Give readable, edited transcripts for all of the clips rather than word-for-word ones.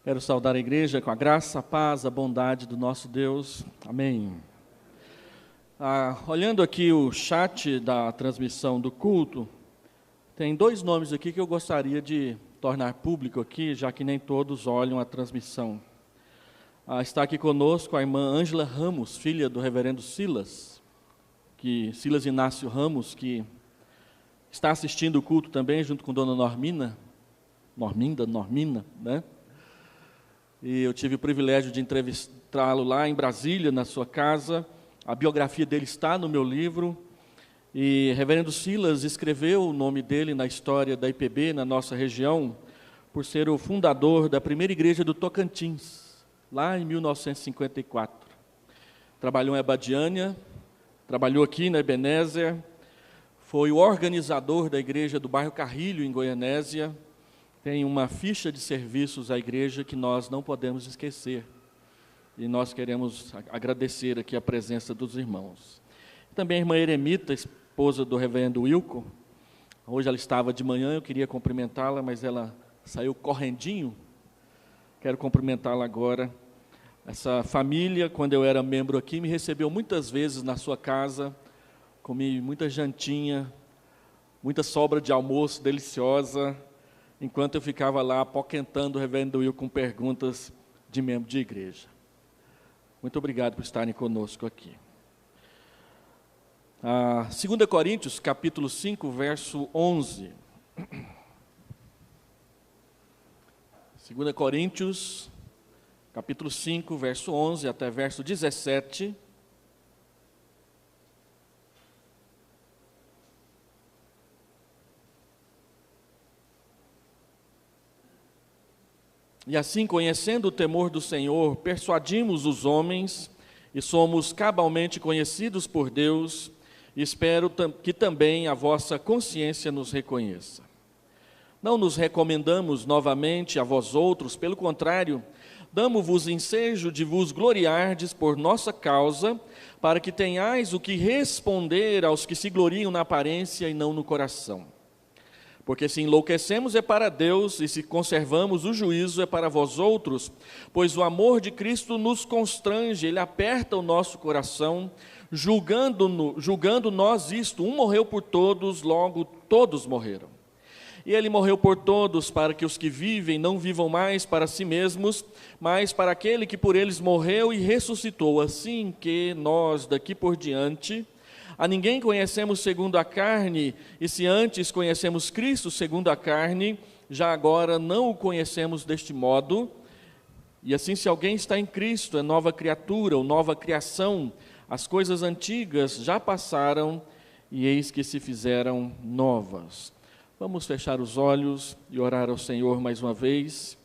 Quero saudar a igreja com a graça, a paz, a bondade do nosso Deus. Amém. Olhando aqui o chat da transmissão do culto, tem dois nomes aqui que eu gostaria de tornar público aqui, já que nem todos olham a transmissão. Está aqui conosco a irmã Ângela Ramos, filha do reverendo Silas Inácio Ramos, que está assistindo o culto também, junto com dona Norminda, né? E eu tive o privilégio de entrevistá-lo lá em Brasília, na sua casa. A biografia dele está no meu livro. E reverendo Silas escreveu o nome dele na história da IPB, na nossa região, por ser o fundador da primeira igreja do Tocantins, lá em 1954. Trabalhou em Abadiânia, trabalhou aqui na Ebenezer, foi o organizador da igreja do bairro Carrilho, em Goianésia. Tem uma ficha de serviços à igreja que nós não podemos esquecer. E nós queremos agradecer aqui a presença dos irmãos. Também a irmã Eremita, esposa do reverendo Wilco. Hoje ela estava de manhã, eu queria cumprimentá-la, mas ela saiu correndinho. Quero cumprimentá-la agora. Essa família, quando eu era membro aqui, me recebeu muitas vezes na sua casa. Comi muita jantinha, muita sobra de almoço deliciosa, enquanto eu ficava lá apoquentando o reverendo Will com perguntas de membro de igreja. Muito obrigado por estarem conosco aqui. 2 Coríntios, capítulo 5, verso 11. 2 Coríntios, capítulo 5, verso 11 até verso 17. E assim, conhecendo o temor do Senhor, persuadimos os homens e somos cabalmente conhecidos por Deus, e espero que também a vossa consciência nos reconheça. Não nos recomendamos novamente a vós outros, pelo contrário, damo-vos ensejo de vos gloriardes por nossa causa, para que tenhais o que responder aos que se gloriam na aparência e não no coração. Porque se enlouquecemos é para Deus, e se conservamos o juízo é para vós outros, pois o amor de Cristo nos constrange, ele aperta o nosso coração, julgando nós isto, um morreu por todos, logo todos morreram. E ele morreu por todos, para que os que vivem não vivam mais para si mesmos, mas para aquele que por eles morreu e ressuscitou, assim que nós daqui por diante a ninguém conhecemos segundo a carne, e se antes conhecemos Cristo segundo a carne, já agora não o conhecemos deste modo. E assim, se alguém está em Cristo, é nova criatura ou nova criação, as coisas antigas já passaram e eis que se fizeram novas. Vamos fechar os olhos e orar ao Senhor mais uma vez.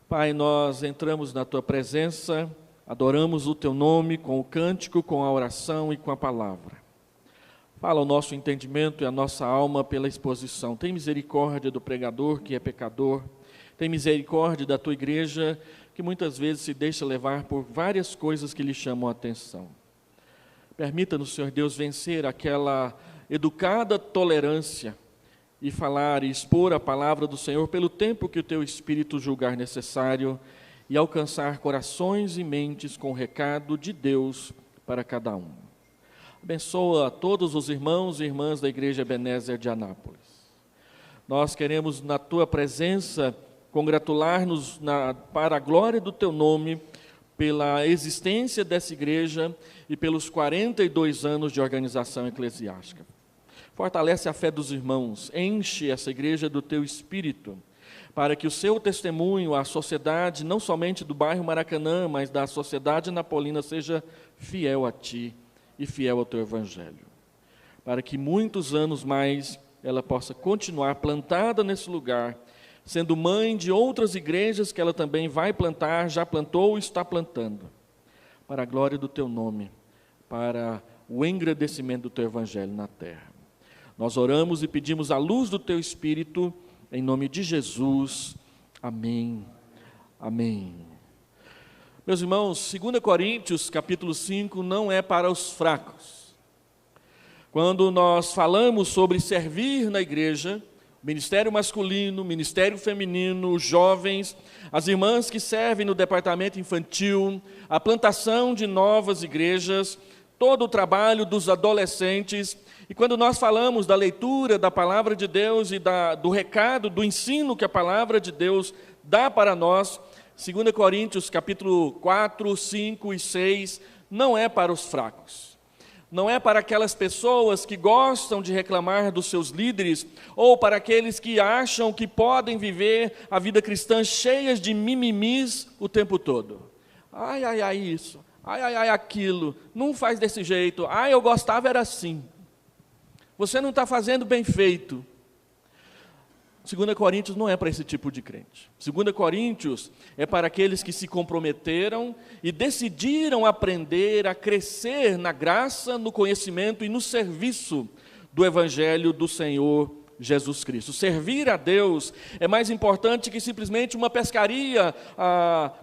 Pai, nós entramos na Tua presença, adoramos o Teu nome com o cântico, com a oração e com a palavra. Fala o nosso entendimento e a nossa alma pela exposição. Tem misericórdia do pregador que é pecador. Tem misericórdia da Tua igreja que muitas vezes se deixa levar por várias coisas que lhe chamam a atenção. Permita-nos, Senhor Deus, vencer aquela educada tolerância e falar e expor a palavra do Senhor pelo tempo que o Teu Espírito julgar necessário e alcançar corações e mentes com o recado de Deus para cada um. Abençoa a todos os irmãos e irmãs da Igreja Ebenezer de Anápolis. Nós queremos, na Tua presença, congratular-nos para a glória do Teu nome, pela existência dessa igreja e pelos 42 anos de organização eclesiástica. Fortalece a fé dos irmãos, enche essa igreja do Teu Espírito, para que o seu testemunho à sociedade, não somente do bairro Maracanã, mas da sociedade napolina, seja fiel a Ti e fiel ao Teu Evangelho, para que muitos anos mais ela possa continuar plantada nesse lugar, sendo mãe de outras igrejas que ela também vai plantar, já plantou e está plantando, para a glória do Teu nome, para o engrandecimento do Teu Evangelho na terra. Nós oramos e pedimos a luz do Teu Espírito, em nome de Jesus. Amém. Amém. Meus irmãos, 2 Coríntios, capítulo 5, não é para os fracos. Quando nós falamos sobre servir na igreja, Ministério masculino, ministério feminino, os jovens, as irmãs que servem no departamento infantil, a plantação de novas igrejas, todo o trabalho dos adolescentes. E quando nós falamos da leitura da palavra de Deus e do recado, do ensino que a palavra de Deus dá para nós, 2 Coríntios capítulo 4, 5 e 6, não é para os fracos. Não é para aquelas pessoas que gostam de reclamar dos seus líderes, ou para aqueles que acham que podem viver a vida cristã cheias de mimimis o tempo todo. Ai, ai, ai, isso. Ai, ai, ai, aquilo. Não faz desse jeito. Ai, eu gostava, era assim. Você não está fazendo bem feito. 2 Coríntios não é para esse tipo de crente. 2 Coríntios é para aqueles que se comprometeram e decidiram aprender a crescer na graça, no conhecimento e no serviço do Evangelho do Senhor Jesus Cristo. Servir a Deus é mais importante que simplesmente uma pescaria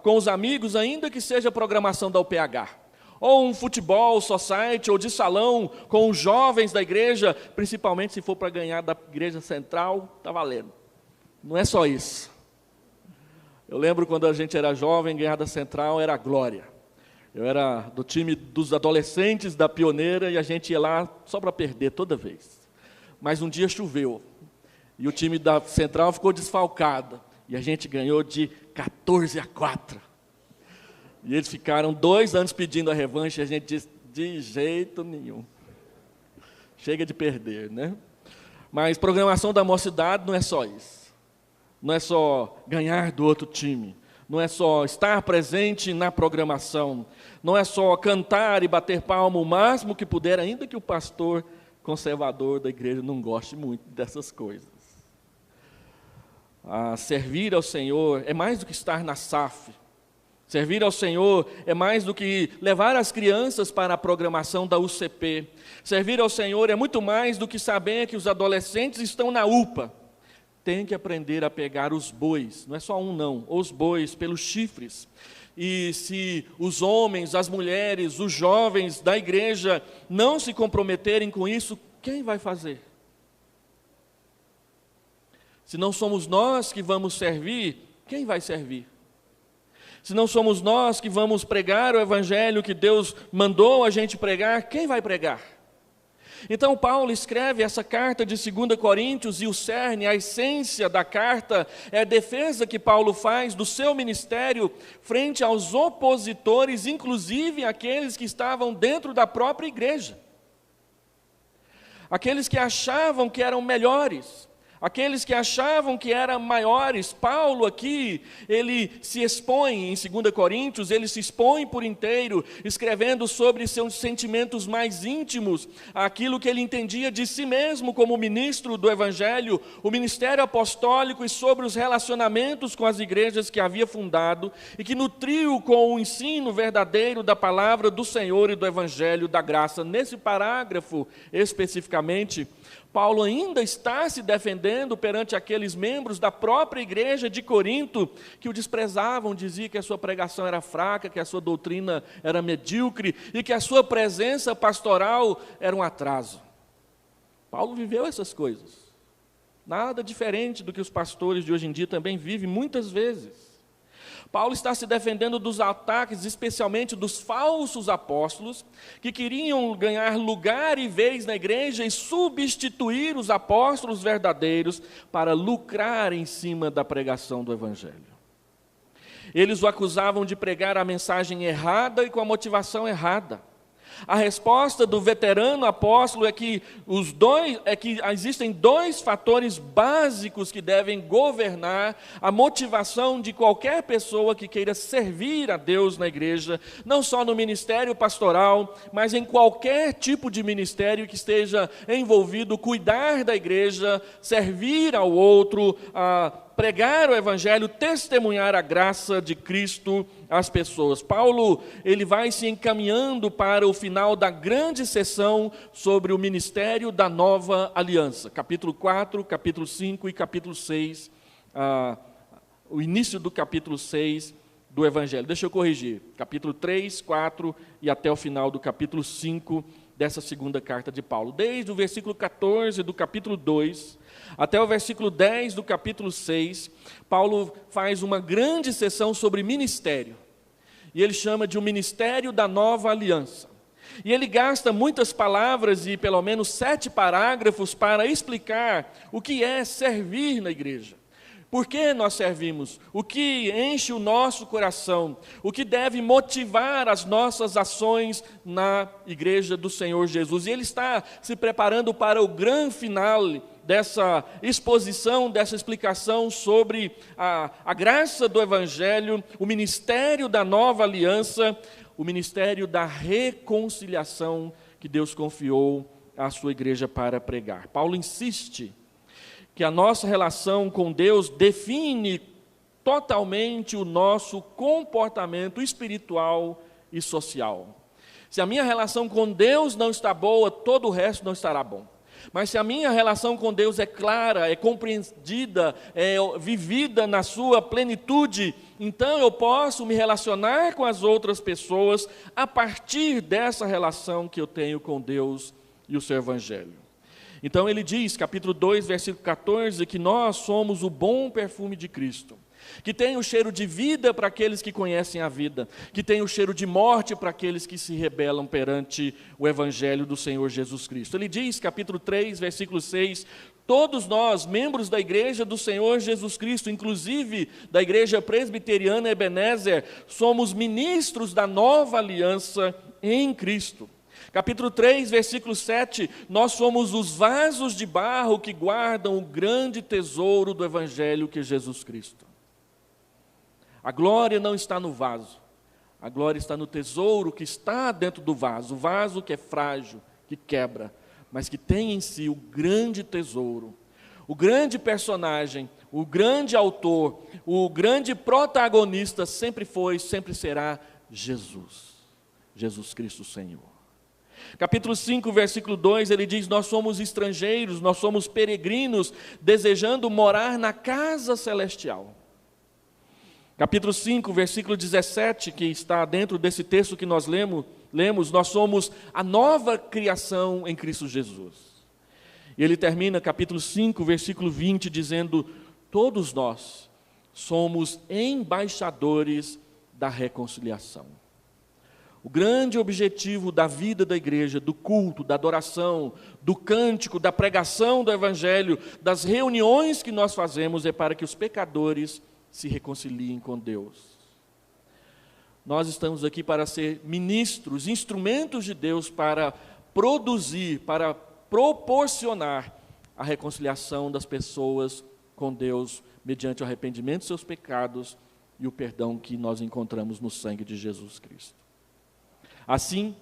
com os amigos, ainda que seja programação da UPH. Ou um futebol society, ou de salão, com os jovens da igreja, principalmente se for para ganhar da igreja central, está valendo. Não é só isso. Eu lembro quando a gente era jovem, ganhar da central era a glória. Eu era do time dos adolescentes da pioneira e a gente ia lá só para perder toda vez. Mas um dia choveu e o time da central ficou desfalcado e a gente ganhou de 14-4. E eles ficaram 2 anos pedindo a revanche e a gente disse, de jeito nenhum. Chega de perder, né? Mas programação da mocidade não é só isso. Não é só ganhar do outro time. Não é só estar presente na programação. Não é só cantar e bater palma o máximo que puder, ainda que o pastor conservador da igreja não goste muito dessas coisas. Servir ao Senhor é mais do que estar na SAF. Servir ao Senhor é mais do que levar as crianças para a programação da UCP. Servir ao Senhor é muito mais do que saber que os adolescentes estão na UPA. Tem que aprender a pegar os bois, não é só um não, os bois pelos chifres. E se os homens, as mulheres, os jovens da igreja não se comprometerem com isso, quem vai fazer? Se não somos nós que vamos servir, quem vai servir? Se não somos nós que vamos pregar o evangelho que Deus mandou a gente pregar, quem vai pregar? Então Paulo escreve essa carta de 2 Coríntios e o cerne, a essência da carta é a defesa que Paulo faz do seu ministério frente aos opositores, inclusive aqueles que estavam dentro da própria igreja. Aqueles que achavam que eram melhores, aqueles que achavam que eram maiores. Paulo aqui, ele se expõe em 2 Coríntios, ele se expõe por inteiro, escrevendo sobre seus sentimentos mais íntimos, aquilo que ele entendia de si mesmo como ministro do Evangelho, o ministério apostólico e sobre os relacionamentos com as igrejas que havia fundado e que nutriu com o ensino verdadeiro da palavra do Senhor e do Evangelho da graça. Nesse parágrafo, especificamente, Paulo ainda está se defendendo perante aqueles membros da própria igreja de Corinto que o desprezavam, diziam que a sua pregação era fraca, que a sua doutrina era medíocre e que a sua presença pastoral era um atraso. Paulo viveu essas coisas. Nada diferente do que os pastores de hoje em dia também vivem muitas vezes. Paulo está se defendendo dos ataques, especialmente dos falsos apóstolos, que queriam ganhar lugar e vez na igreja e substituir os apóstolos verdadeiros para lucrar em cima da pregação do Evangelho. Eles o acusavam de pregar a mensagem errada e com a motivação errada. A resposta do veterano apóstolo é que existem 2 fatores básicos que devem governar a motivação de qualquer pessoa que queira servir a Deus na igreja, não só no ministério pastoral, mas em qualquer tipo de ministério que esteja envolvido, cuidar da igreja, servir ao outro, pregar o Evangelho, testemunhar a graça de Cristo às pessoas. Paulo, ele vai se encaminhando para o final da grande sessão sobre o ministério da nova aliança. Capítulo 4, capítulo 5 e capítulo 6, o início do capítulo 6 do Evangelho. Deixa eu corrigir. Capítulo 3, 4 e até o final do capítulo 5 dessa segunda carta de Paulo. Desde o versículo 14 do capítulo 2 até o versículo 10 do capítulo 6, Paulo faz uma grande sessão sobre ministério. E ele chama de o ministério da nova aliança. E ele gasta muitas palavras e pelo menos 7 parágrafos para explicar o que é servir na igreja. Por que nós servimos? O que enche o nosso coração? O que deve motivar as nossas ações na igreja do Senhor Jesus? E ele está se preparando para o grande finale dessa exposição, dessa explicação sobre a graça do Evangelho, o ministério da nova aliança, o ministério da reconciliação que Deus confiou à sua igreja para pregar. Paulo insiste que a nossa relação com Deus define totalmente o nosso comportamento espiritual e social. Se a minha relação com Deus não está boa, todo o resto não estará bom. Mas se a minha relação com Deus é clara, é compreendida, é vivida na sua plenitude, então eu posso me relacionar com as outras pessoas a partir dessa relação que eu tenho com Deus e o seu Evangelho. Então ele diz, capítulo 2, versículo 14, que nós somos o bom perfume de Cristo, que tem o cheiro de vida para aqueles que conhecem a vida, que tem o cheiro de morte para aqueles que se rebelam perante o Evangelho do Senhor Jesus Cristo. Ele diz, capítulo 3, versículo 6, todos nós, membros da igreja do Senhor Jesus Cristo, inclusive da igreja presbiteriana Ebenezer, somos ministros da nova aliança em Cristo. Capítulo 3, versículo 7, nós somos os vasos de barro que guardam o grande tesouro do Evangelho que é Jesus Cristo. A glória não está no vaso, a glória está no tesouro que está dentro do vaso, o vaso que é frágil, que quebra, mas que tem em si o grande tesouro, o grande personagem, o grande autor, o grande protagonista sempre foi, sempre será Jesus, Jesus Cristo Senhor. Capítulo 5, versículo 2, ele diz, nós somos estrangeiros, nós somos peregrinos, desejando morar na casa celestial. Capítulo 5, versículo 17, que está dentro desse texto que nós lemos, nós somos a nova criação em Cristo Jesus. E ele termina capítulo 5, versículo 20, dizendo, todos nós somos embaixadores da reconciliação. O grande objetivo da vida da igreja, do culto, da adoração, do cântico, da pregação do Evangelho, das reuniões que nós fazemos é para que os pecadores se reconciliem com Deus. Nós estamos aqui para ser ministros, instrumentos de Deus para produzir, para proporcionar a reconciliação das pessoas com Deus mediante o arrependimento dos seus pecados e o perdão que nós encontramos no sangue de Jesus Cristo. Assim,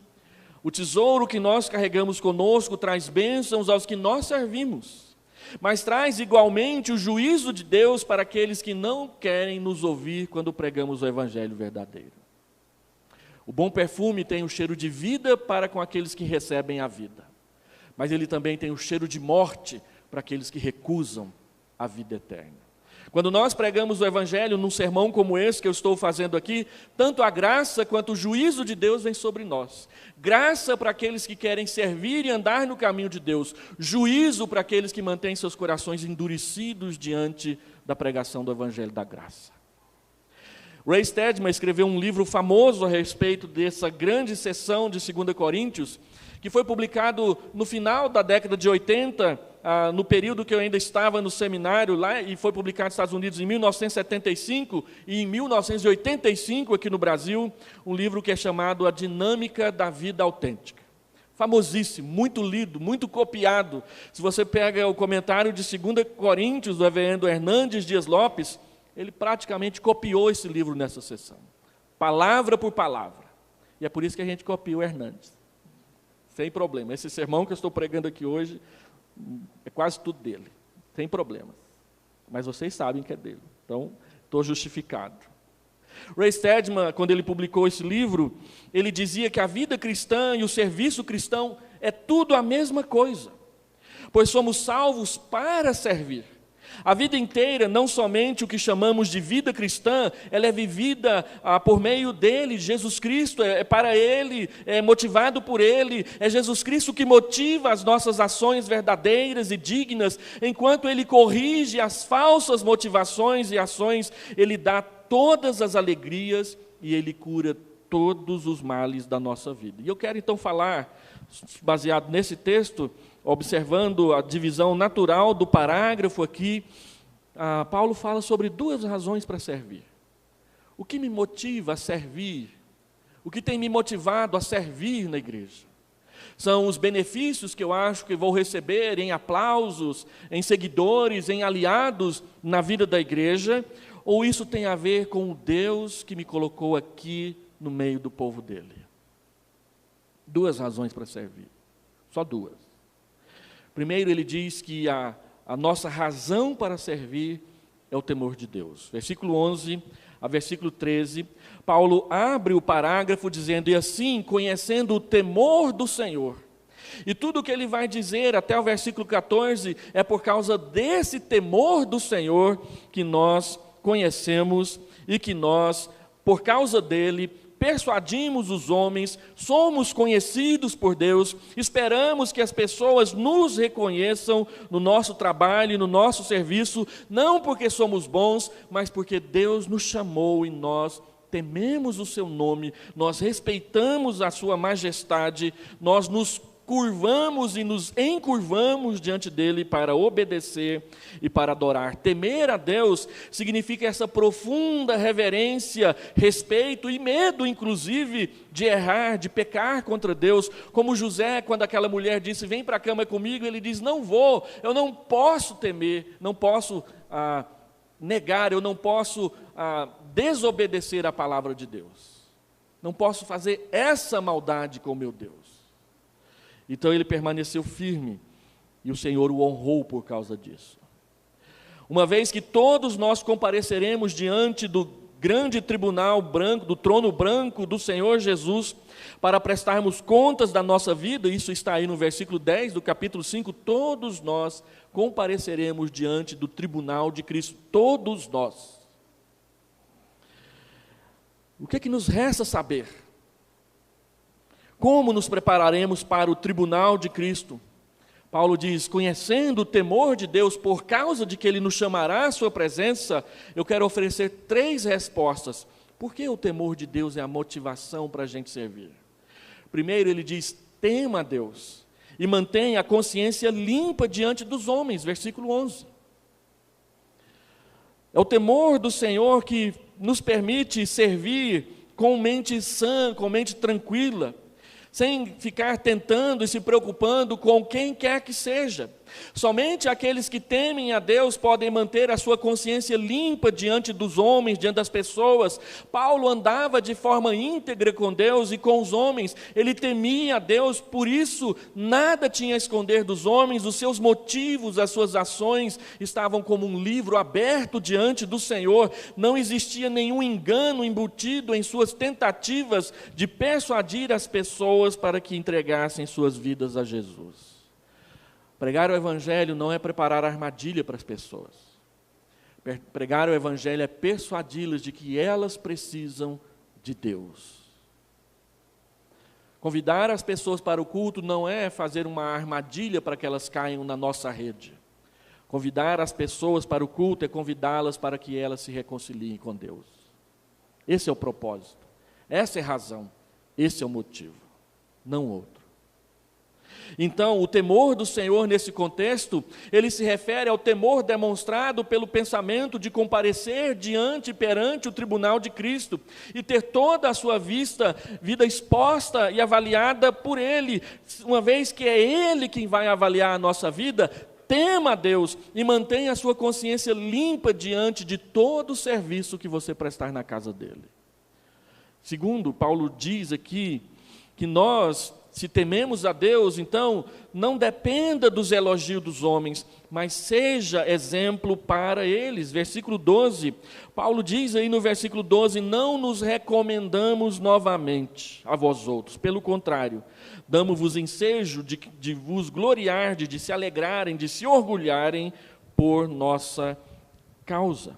o tesouro que nós carregamos conosco traz bênçãos aos que nós servimos, mas traz igualmente o juízo de Deus para aqueles que não querem nos ouvir quando pregamos o Evangelho verdadeiro. O bom perfume tem o cheiro de vida para com aqueles que recebem a vida, mas ele também tem o cheiro de morte para aqueles que recusam a vida eterna. Quando nós pregamos o Evangelho num sermão como esse que eu estou fazendo aqui, tanto a graça quanto o juízo de Deus vem sobre nós. Graça para aqueles que querem servir e andar no caminho de Deus. Juízo para aqueles que mantêm seus corações endurecidos diante da pregação do Evangelho da graça. Ray Stedman escreveu um livro famoso a respeito dessa grande sessão de 2 Coríntios, que foi publicado no final da década de 80, no período que eu ainda estava no seminário lá, e foi publicado nos Estados Unidos em 1975 e em 1985 aqui no Brasil, um livro que é chamado A Dinâmica da Vida Autêntica. Famosíssimo, muito lido, muito copiado. Se você pega o comentário de 2 Coríntios, do reverendo Hernandes Dias Lopes, ele praticamente copiou esse livro nessa sessão, palavra por palavra. E é por isso que a gente copia o Hernandes. Sem problema. Esse sermão que eu estou pregando aqui hoje é quase tudo dele. Sem problemas. Mas vocês sabem que é dele. Então, estou justificado. Ray Stedman, quando ele publicou esse livro, ele dizia que a vida cristã e o serviço cristão é tudo a mesma coisa. Pois somos salvos para servir. A vida inteira, não somente o que chamamos de vida cristã, ela é vivida por meio dele, Jesus Cristo, é para ele, é motivado por ele, é Jesus Cristo que motiva as nossas ações verdadeiras e dignas, enquanto ele corrige as falsas motivações e ações, ele dá todas as alegrias e ele cura todos os males da nossa vida. E eu quero então falar, baseado nesse texto, observando a divisão natural do parágrafo aqui, Paulo fala sobre duas razões para servir. O que me motiva a servir? O que tem me motivado a servir na igreja? São os benefícios que eu acho que vou receber em aplausos, em seguidores, em aliados na vida da igreja? Ou isso tem a ver com o Deus que me colocou aqui no meio do povo dele? Duas razões para servir, só duas. Primeiro, ele diz que a nossa razão para servir é o temor de Deus. Versículo 11 a versículo 13, Paulo abre o parágrafo dizendo: e assim, conhecendo o temor do Senhor. E tudo o que ele vai dizer até o versículo 14 é por causa desse temor do Senhor que nós conhecemos e que nós, por causa dele, persuadimos os homens, somos conhecidos por Deus, esperamos que as pessoas nos reconheçam no nosso trabalho, no nosso serviço, não porque somos bons, mas porque Deus nos chamou e nós tememos o seu nome, nós respeitamos a sua majestade, nós nos curvamos e nos encurvamos diante dele para obedecer e para adorar. Temer a Deus significa essa profunda reverência, respeito e medo, inclusive, de errar, de pecar contra Deus. Como José, quando aquela mulher disse: vem para a cama comigo, ele diz: não vou, eu não posso temer, não posso negar, eu não posso desobedecer a palavra de Deus. Não posso fazer essa maldade com o meu Deus. Então ele permaneceu firme e o Senhor o honrou por causa disso. Uma vez que todos nós compareceremos diante do grande tribunal branco, do trono branco do Senhor Jesus, para prestarmos contas da nossa vida, isso está aí no versículo 10 do capítulo 5, todos nós compareceremos diante do tribunal de Cristo, todos nós. O que é que nos resta saber? Como nos prepararemos para o tribunal de Cristo? Paulo diz: conhecendo o temor de Deus, por causa de que Ele nos chamará à sua presença, eu quero oferecer 3 respostas. Por que o temor de Deus é a motivação para a gente servir? Primeiro, ele diz: tema a Deus e mantenha a consciência limpa diante dos homens, versículo 11. É o temor do Senhor que nos permite servir com mente sã, com mente tranquila, sem ficar tentando e se preocupando com quem quer que seja. Somente aqueles que temem a Deus podem manter a sua consciência limpa diante dos homens, diante das pessoas. Paulo andava de forma íntegra com Deus e com os homens, ele temia a Deus, por isso nada tinha a esconder dos homens, os seus motivos, as suas ações estavam como um livro aberto diante do Senhor, não existia nenhum engano embutido em suas tentativas de persuadir as pessoas para que entregassem suas vidas a Jesus. Pregar o Evangelho não é preparar armadilha para as pessoas. Pregar o Evangelho é persuadi-las de que elas precisam de Deus. Convidar as pessoas para o culto não é fazer uma armadilha para que elas caiam na nossa rede. Convidar as pessoas para o culto é convidá-las para que elas se reconciliem com Deus. Esse é o propósito, essa é a razão, esse é o motivo, não outro. Então, o temor do Senhor nesse contexto, ele se refere ao temor demonstrado pelo pensamento de comparecer perante o tribunal de Cristo e ter toda a sua vida exposta e avaliada por Ele, uma vez que é Ele quem vai avaliar a nossa vida. Tema a Deus e mantenha a sua consciência limpa diante de todo o serviço que você prestar na casa dele. Segundo, Paulo diz aqui que nós, se tememos a Deus, então, não dependa dos elogios dos homens, mas seja exemplo para eles. Versículo 12, Paulo diz aí no versículo 12, não nos recomendamos novamente a vós outros, pelo contrário, damos-vos ensejo de vos gloriardes, de se alegrarem, de se orgulharem por nossa causa.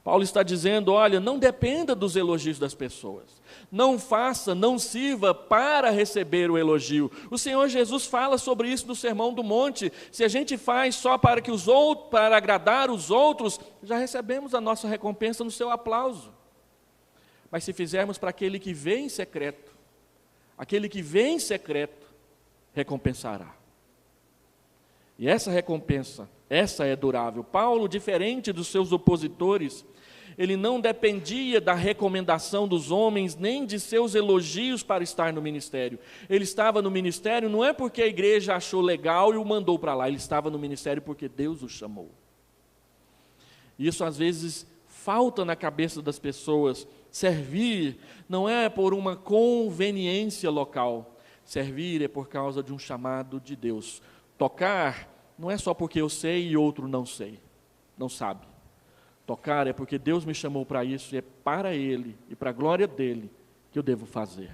Paulo está dizendo, olha, não dependa dos elogios das pessoas. Não faça, não sirva para receber o elogio. O Senhor Jesus fala sobre isso no Sermão do Monte. Se a gente faz só para para agradar os outros, já recebemos a nossa recompensa no seu aplauso. Mas se fizermos para aquele que vê em secreto, aquele que vê em secreto, recompensará. E essa recompensa, essa é durável. Paulo, diferente dos seus opositores, ele não dependia da recomendação dos homens, nem de seus elogios para estar no ministério. Ele estava no ministério não é porque a igreja achou legal e o mandou para lá, ele estava no ministério porque Deus o chamou. Isso às vezes falta na cabeça das pessoas. Servir não é por uma conveniência local, servir é por causa de um chamado de Deus. Tocar não é só porque eu sei e outro não sei, não sabe. Tocar é porque Deus me chamou para isso e é para Ele e para a glória dEle que eu devo fazer.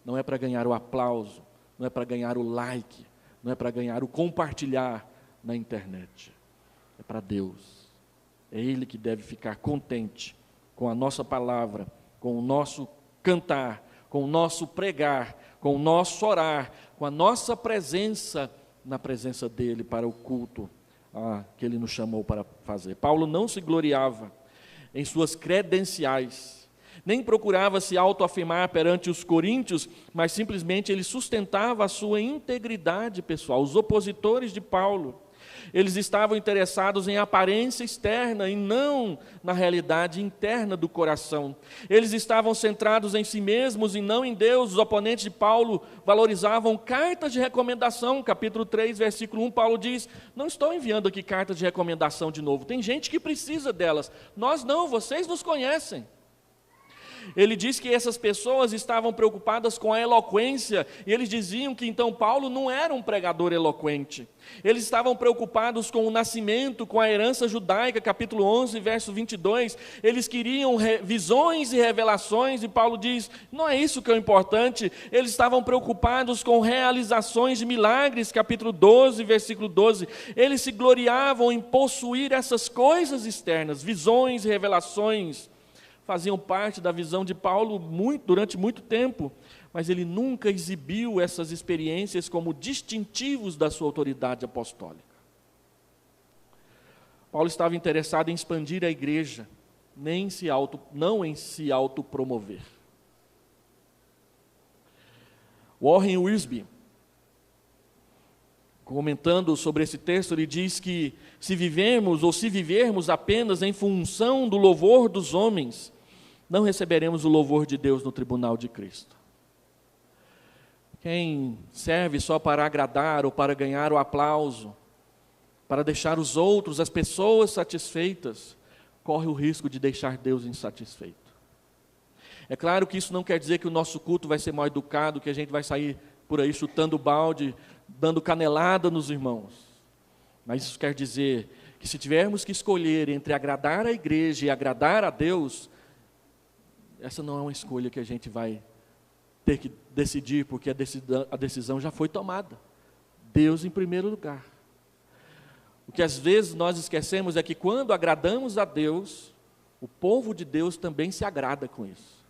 Não é para ganhar o aplauso, não é para ganhar o like, não é para ganhar o compartilhar na internet. É para Deus. É Ele que deve ficar contente com a nossa palavra, com o nosso cantar, com o nosso pregar, com o nosso orar, com a nossa presença na presença dEle para o culto que Ele nos chamou para fazer. Paulo não se gloriava em suas credenciais, nem procurava se autoafirmar perante os coríntios, mas simplesmente ele sustentava a sua integridade pessoal. Os opositores de Paulo, eles estavam interessados em aparência externa e não na realidade interna do coração. Eles estavam centrados em si mesmos e não em Deus. Os oponentes de Paulo valorizavam cartas de recomendação. Capítulo 3, versículo 1, Paulo diz, não estou enviando aqui cartas de recomendação de novo. Tem gente que precisa delas. Nós não, vocês nos conhecem. Ele diz que essas pessoas estavam preocupadas com a eloquência, e eles diziam que então Paulo não era um pregador eloquente. Eles estavam preocupados com o nascimento, com a herança judaica, capítulo 11, verso 22. Eles queriam visões e revelações, e Paulo diz, não é isso que é o importante. Eles estavam preocupados com realizações de milagres, capítulo 12, versículo 12. Eles se gloriavam em possuir essas coisas externas, visões e revelações. Faziam parte da visão de Paulo durante muito tempo, mas ele nunca exibiu essas experiências como distintivos da sua autoridade apostólica. Paulo estava interessado em expandir a igreja, não em se autopromover. Warren Wiersbe, comentando sobre esse texto, ele diz que se vivermos apenas em função do louvor dos homens, não receberemos o louvor de Deus no tribunal de Cristo. Quem serve só para agradar ou para ganhar o aplauso, para deixar os outros, as pessoas satisfeitas, corre o risco de deixar Deus insatisfeito. É claro que isso não quer dizer que o nosso culto vai ser mal educado, que a gente vai sair por aí chutando balde, dando canelada nos irmãos. Mas isso quer dizer que se tivermos que escolher entre agradar a igreja e agradar a Deus, essa não é uma escolha que a gente vai ter que decidir, porque a decisão já foi tomada. Deus em primeiro lugar. O que às vezes nós esquecemos é que quando agradamos a Deus, o povo de Deus também se agrada com isso.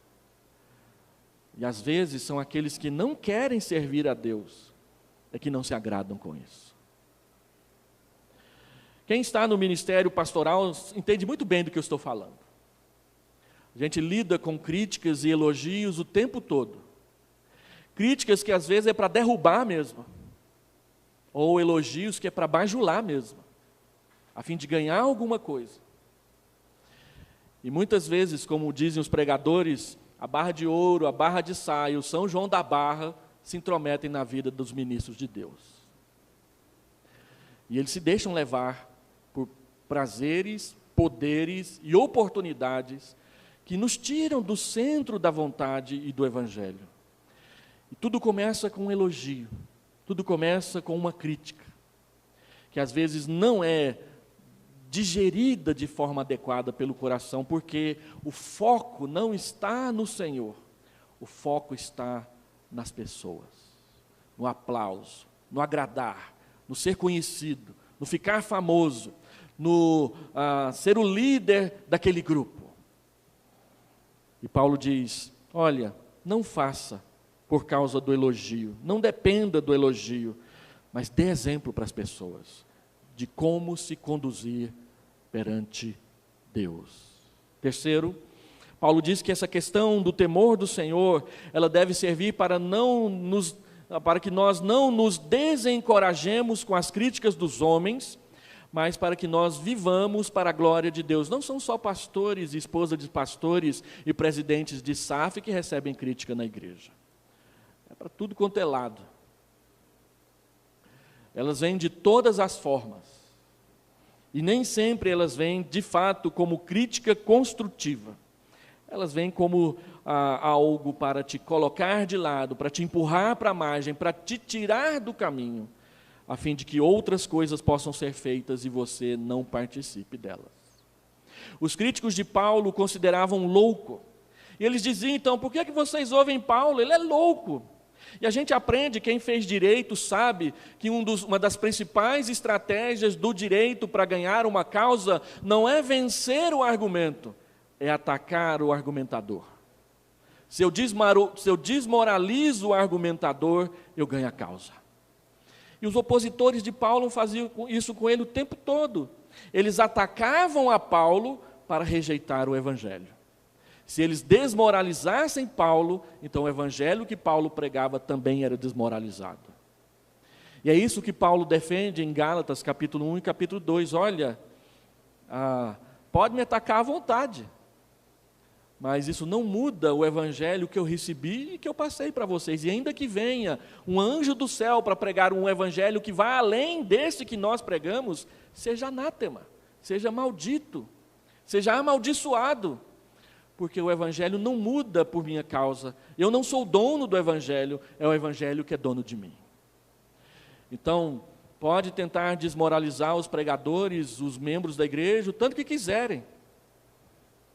E às vezes são aqueles que não querem servir a Deus, é que não se agradam com isso. Quem está no ministério pastoral entende muito bem do que eu estou falando. A gente lida com críticas e elogios o tempo todo. Críticas que às vezes é para derrubar mesmo. Ou elogios que é para bajular mesmo. A fim de ganhar alguma coisa. E muitas vezes, como dizem os pregadores, a barra de ouro, a barra de saia, o São João da Barra se intrometem na vida dos ministros de Deus. E eles se deixam levar por prazeres, poderes e oportunidades que nos tiram do centro da vontade e do Evangelho. E tudo começa com um elogio, tudo começa com uma crítica, que às vezes não é digerida de forma adequada pelo coração, porque o foco não está no Senhor, o foco está nas pessoas, no aplauso, no agradar, no ser conhecido, no ficar famoso, no ser o líder daquele grupo. E Paulo diz, olha, não faça por causa do elogio, não dependa do elogio, mas dê exemplo para as pessoas de como se conduzir perante Deus. Terceiro, Paulo diz que essa questão do temor do Senhor, ela deve servir para que nós não nos desencorajemos com as críticas dos homens, mas para que nós vivamos para a glória de Deus. Não são só pastores e esposas de pastores e presidentes de SAF que recebem crítica na igreja. É para tudo quanto é lado. Elas vêm de todas as formas. E nem sempre elas vêm, de fato, como crítica construtiva. Elas vêm como algo para te colocar de lado, para te empurrar para a margem, para te tirar do caminho, a fim de que outras coisas possam ser feitas e você não participe delas. Os críticos de Paulo o consideravam louco. E eles diziam, então, por que vocês ouvem Paulo? Ele é louco. E a gente aprende, quem fez direito sabe que uma das principais estratégias do direito para ganhar uma causa não é vencer o argumento, é atacar o argumentador. Se eu desmoralizo o argumentador, eu ganho a causa. E os opositores de Paulo faziam isso com ele o tempo todo. Eles atacavam a Paulo para rejeitar o evangelho. Se eles desmoralizassem Paulo, então o evangelho que Paulo pregava também era desmoralizado. E é isso que Paulo defende em Gálatas, capítulo 1 e capítulo 2. Olha, pode me atacar à vontade, mas isso não muda o evangelho que eu recebi e que eu passei para vocês. E ainda que venha um anjo do céu para pregar um evangelho que vai além desse que nós pregamos, seja anátema, seja maldito, seja amaldiçoado, porque o evangelho não muda por minha causa. Eu não sou dono do evangelho, é o evangelho que é dono de mim. Então, pode tentar desmoralizar os pregadores, os membros da igreja, o tanto que quiserem.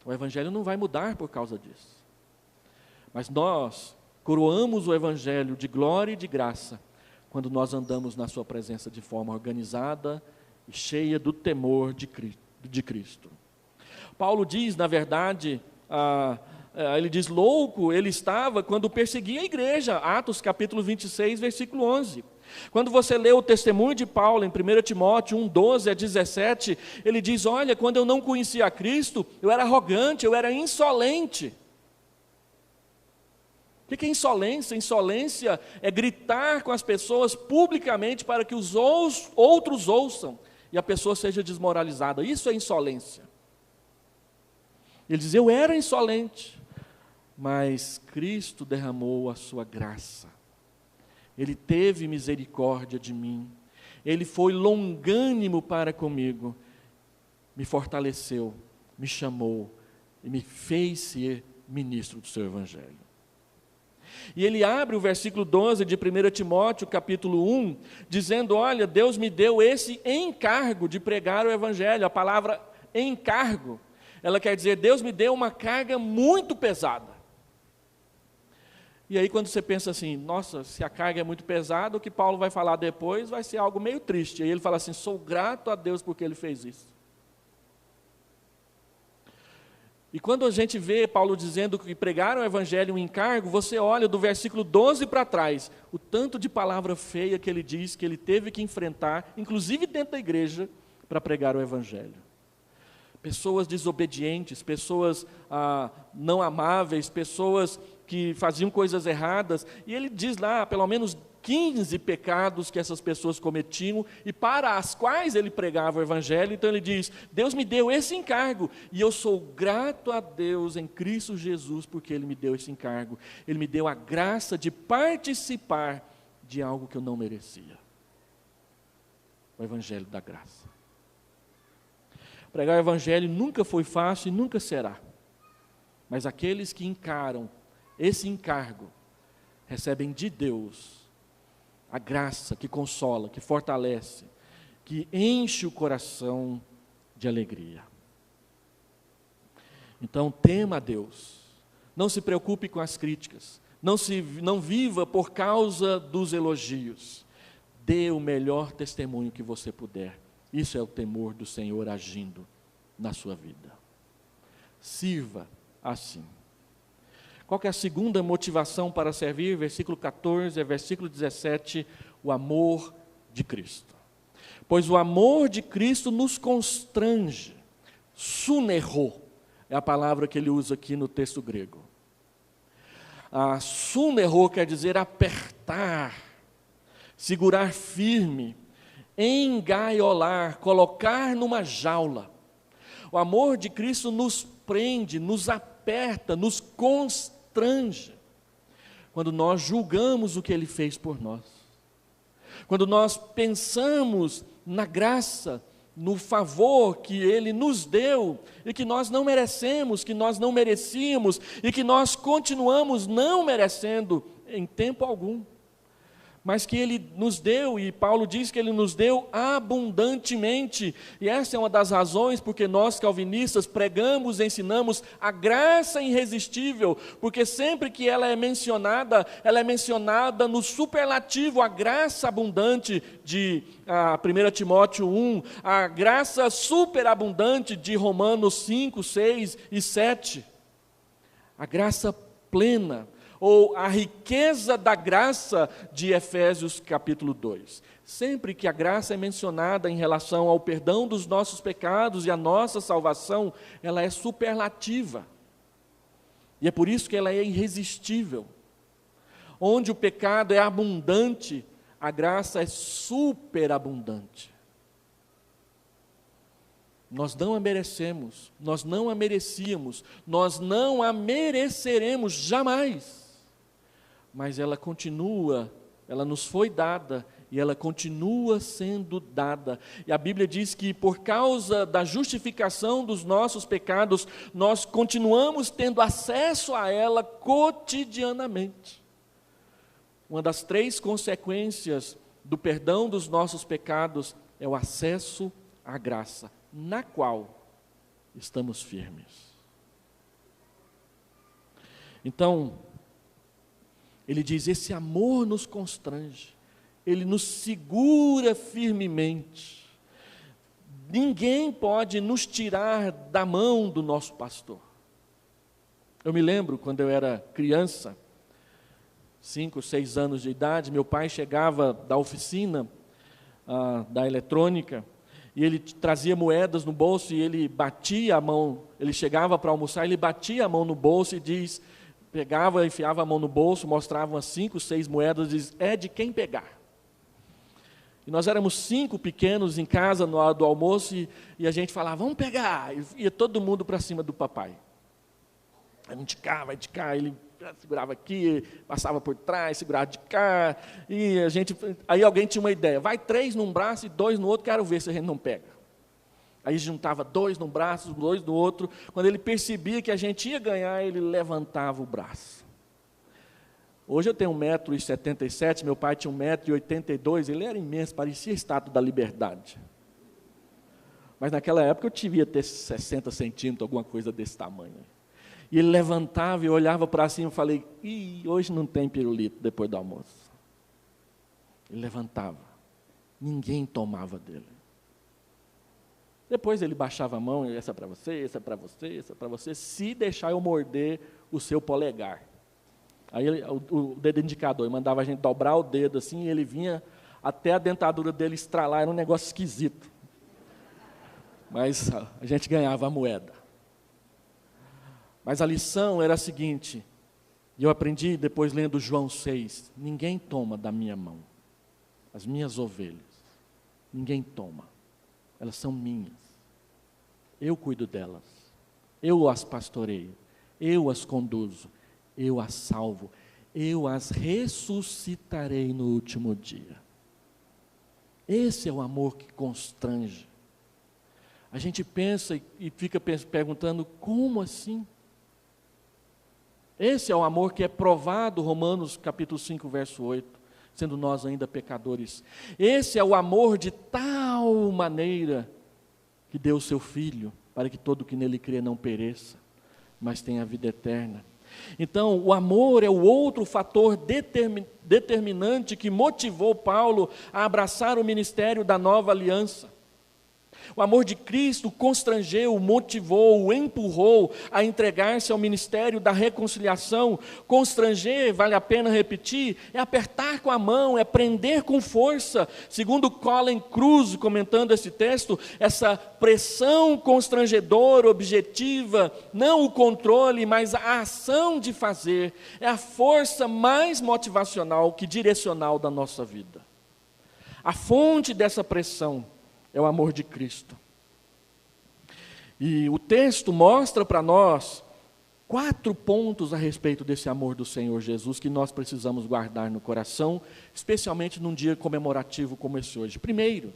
O evangelho não vai mudar por causa disso. Mas nós coroamos o evangelho de glória e de graça quando nós andamos na sua presença de forma organizada e cheia do temor de Cristo. Paulo diz, na verdade, ele diz, louco ele estava quando perseguia a igreja, Atos capítulo 26, versículo 11. Quando você lê o testemunho de Paulo em 1 Timóteo 1, 12 a 17, ele diz, olha, quando eu não conhecia a Cristo, eu era arrogante, eu era insolente. O que é insolência? Insolência é gritar com as pessoas publicamente para que os outros ouçam e a pessoa seja desmoralizada. Isso é insolência. Ele diz, eu era insolente, mas Cristo derramou a sua graça. Ele teve misericórdia de mim, Ele foi longânimo para comigo, me fortaleceu, me chamou e me fez ser ministro do seu evangelho. E ele abre o versículo 12 de 1 Timóteo, capítulo 1, dizendo, olha, Deus me deu esse encargo de pregar o evangelho. A palavra encargo, ela quer dizer, Deus me deu uma carga muito pesada. E aí quando você pensa assim, nossa, se a carga é muito pesada, o que Paulo vai falar depois vai ser algo meio triste. Aí ele fala assim, sou grato a Deus porque Ele fez isso. E quando a gente vê Paulo dizendo que pregaram o evangelho um encargo, você olha do versículo 12 para trás, o tanto de palavra feia que ele diz que ele teve que enfrentar, inclusive dentro da igreja, para pregar o evangelho. Pessoas desobedientes, pessoas não amáveis, pessoas que faziam coisas erradas, e ele diz lá, pelo menos 15 pecados que essas pessoas cometiam, e para as quais ele pregava o evangelho. Então ele diz, Deus me deu esse encargo, e eu sou grato a Deus em Cristo Jesus, porque Ele me deu esse encargo, Ele me deu a graça de participar de algo que eu não merecia, o evangelho da graça. Pregar o evangelho nunca foi fácil e nunca será, mas aqueles que encaram esse encargo, recebem de Deus a graça que consola, que fortalece, que enche o coração de alegria. Então, tema a Deus, não se preocupe com as críticas, não viva por causa dos elogios, dê o melhor testemunho que você puder, Isso é o temor do Senhor agindo na sua vida. Sirva assim. Qual que é a segunda motivação para servir? Versículo 14, versículo 17, o amor de Cristo. Pois o amor de Cristo nos constrange. Sunerro é a palavra que ele usa aqui no texto grego. Sunerro quer dizer apertar, segurar firme, engaiolar, colocar numa jaula. O amor de Cristo nos prende, nos aperta, nos constrange. Quando nós julgamos o que Ele fez por nós. Quando nós pensamos na graça, no favor que Ele nos deu, e que nós não merecemos, que nós não merecíamos, e que nós continuamos não merecendo em tempo algum. Mas que Ele nos deu, e Paulo diz que Ele nos deu abundantemente, e essa é uma das razões porque nós calvinistas pregamos e ensinamos a graça irresistível, porque sempre que ela é mencionada no superlativo, a graça abundante de 1 Timóteo 1, a graça superabundante de Romanos 5, 6 e 7, a graça plena, ou a riqueza da graça de Efésios capítulo 2. Sempre que a graça é mencionada em relação ao perdão dos nossos pecados e a nossa salvação, ela é superlativa. E é por isso que ela é irresistível. Onde o pecado é abundante, a graça é superabundante. Nós não a merecemos, nós não a merecíamos, nós não a mereceremos jamais. Mas ela continua, ela nos foi dada e ela continua sendo dada. E a Bíblia diz que por causa da justificação dos nossos pecados, nós continuamos tendo acesso a ela cotidianamente. Uma das 3 consequências do perdão dos nossos pecados é o acesso à graça, na qual estamos firmes. Então, ele diz, esse amor nos constrange, ele nos segura firmemente. Ninguém pode nos tirar da mão do nosso pastor. Eu me lembro, quando eu era criança, 5, 6 anos de idade, meu pai chegava da oficina da eletrônica, e ele trazia moedas no bolso, e ele batia a mão, ele chegava para almoçar, ele batia a mão no bolso e pegava, enfiava a mão no bolso, mostrava umas 5, 6 moedas, e diz, é de quem pegar. E nós éramos 5 pequenos em casa, na hora do almoço, e a gente falava, vamos pegar, e ia todo mundo para cima do papai. Vai de cá, ele segurava aqui, passava por trás, segurava de cá, e aí alguém tinha uma ideia, vai 3 num braço e 2 no outro, quero ver se a gente não pega. Aí juntava 2 num braço, 2 no outro, quando ele percebia que a gente ia ganhar, ele levantava o braço. Hoje eu tenho 1,77 m, meu pai tinha 1,82 m, ele era imenso, parecia a Estátua da Liberdade. Mas naquela época eu devia ter 60 centímetros, alguma coisa desse tamanho. E ele levantava e olhava para cima e falei, hoje não tem pirulito depois do almoço. Ele levantava, ninguém tomava dele. Depois ele baixava a mão, essa é para você, essa é para você, essa é para você, se deixar eu morder o seu polegar. Aí o dedo indicador, ele mandava a gente dobrar o dedo assim, e ele vinha até a dentadura dele estralar, era um negócio esquisito. Mas a gente ganhava a moeda. Mas a lição era a seguinte, e eu aprendi depois lendo João 6, ninguém toma da minha mão, as minhas ovelhas, ninguém toma, elas são minhas, eu cuido delas, eu as pastoreio, eu as conduzo, eu as salvo, eu as ressuscitarei no último dia. Esse é o amor que constrange. A gente pensa e fica perguntando, como assim? Esse é o amor que é provado, Romanos capítulo 5, verso 8, sendo nós ainda pecadores. Esse é o amor de tal maneira que deu o seu Filho, para que todo que nele crê não pereça, mas tenha a vida eterna. Então, o amor é o outro fator determinante que motivou Paulo a abraçar o ministério da nova aliança. O amor de Cristo o constrangeu, o motivou, o empurrou a entregar-se ao ministério da reconciliação. Constranger, vale a pena repetir, é apertar com a mão, é prender com força. Segundo Colin Kruse, comentando esse texto, essa pressão constrangedora, objetiva, não o controle, mas a ação de fazer, é a força mais motivacional que direcional da nossa vida. A fonte dessa pressão é o amor de Cristo. E o texto mostra para nós 4 pontos a respeito desse amor do Senhor Jesus que nós precisamos guardar no coração, especialmente num dia comemorativo como esse hoje. Primeiro,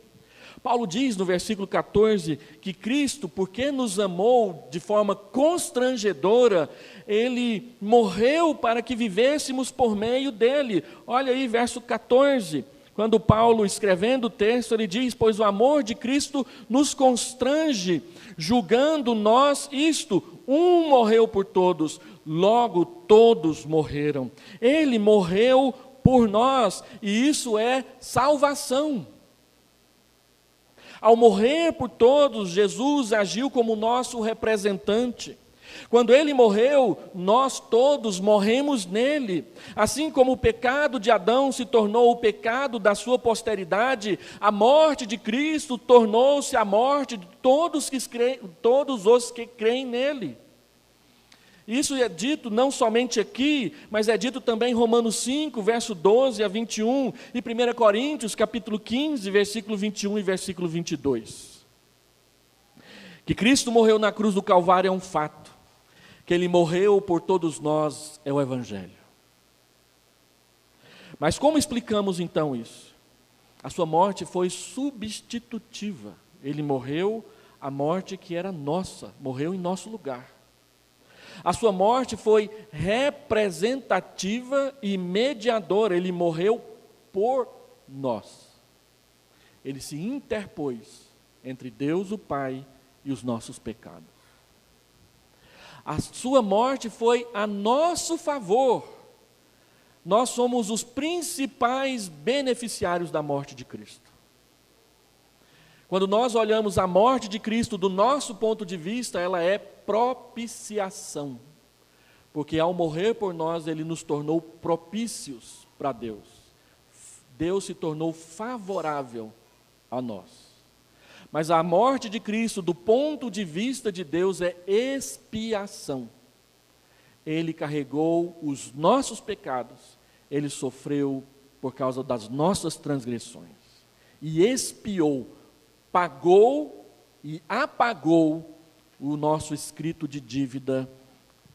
Paulo diz no versículo 14 que Cristo, porque nos amou de forma constrangedora, Ele morreu para que vivêssemos por meio dEle. Olha aí, verso 14. Quando Paulo, escrevendo o texto, ele diz: pois o amor de Cristo nos constrange, julgando nós isto, um morreu por todos, logo todos morreram. Ele morreu por nós, e isso é salvação. Ao morrer por todos, Jesus agiu como nosso representante. Quando Ele morreu, nós todos morremos nele. Assim como o pecado de Adão se tornou o pecado da sua posteridade, a morte de Cristo tornou-se a morte de todos os que creem nele. Isso é dito não somente aqui, mas é dito também em Romanos 5, verso 12 a 21, e 1 Coríntios, capítulo 15, versículo 21 e versículo 22. Que Cristo morreu na cruz do Calvário é um fato. Que Ele morreu por todos nós é o Evangelho. Mas como explicamos então isso? A sua morte foi substitutiva. Ele morreu a morte que era nossa, morreu em nosso lugar. A sua morte foi representativa e mediadora. Ele morreu por nós. Ele se interpôs entre Deus o Pai e os nossos pecados. A sua morte foi a nosso favor. Nós somos os principais beneficiários da morte de Cristo. Quando nós olhamos a morte de Cristo do nosso ponto de vista, ela é propiciação. Porque ao morrer por nós, Ele nos tornou propícios para Deus. Deus se tornou favorável a nós. Mas a morte de Cristo, do ponto de vista de Deus, é expiação. Ele carregou os nossos pecados, Ele sofreu por causa das nossas transgressões. E expiou, pagou e apagou o nosso escrito de dívida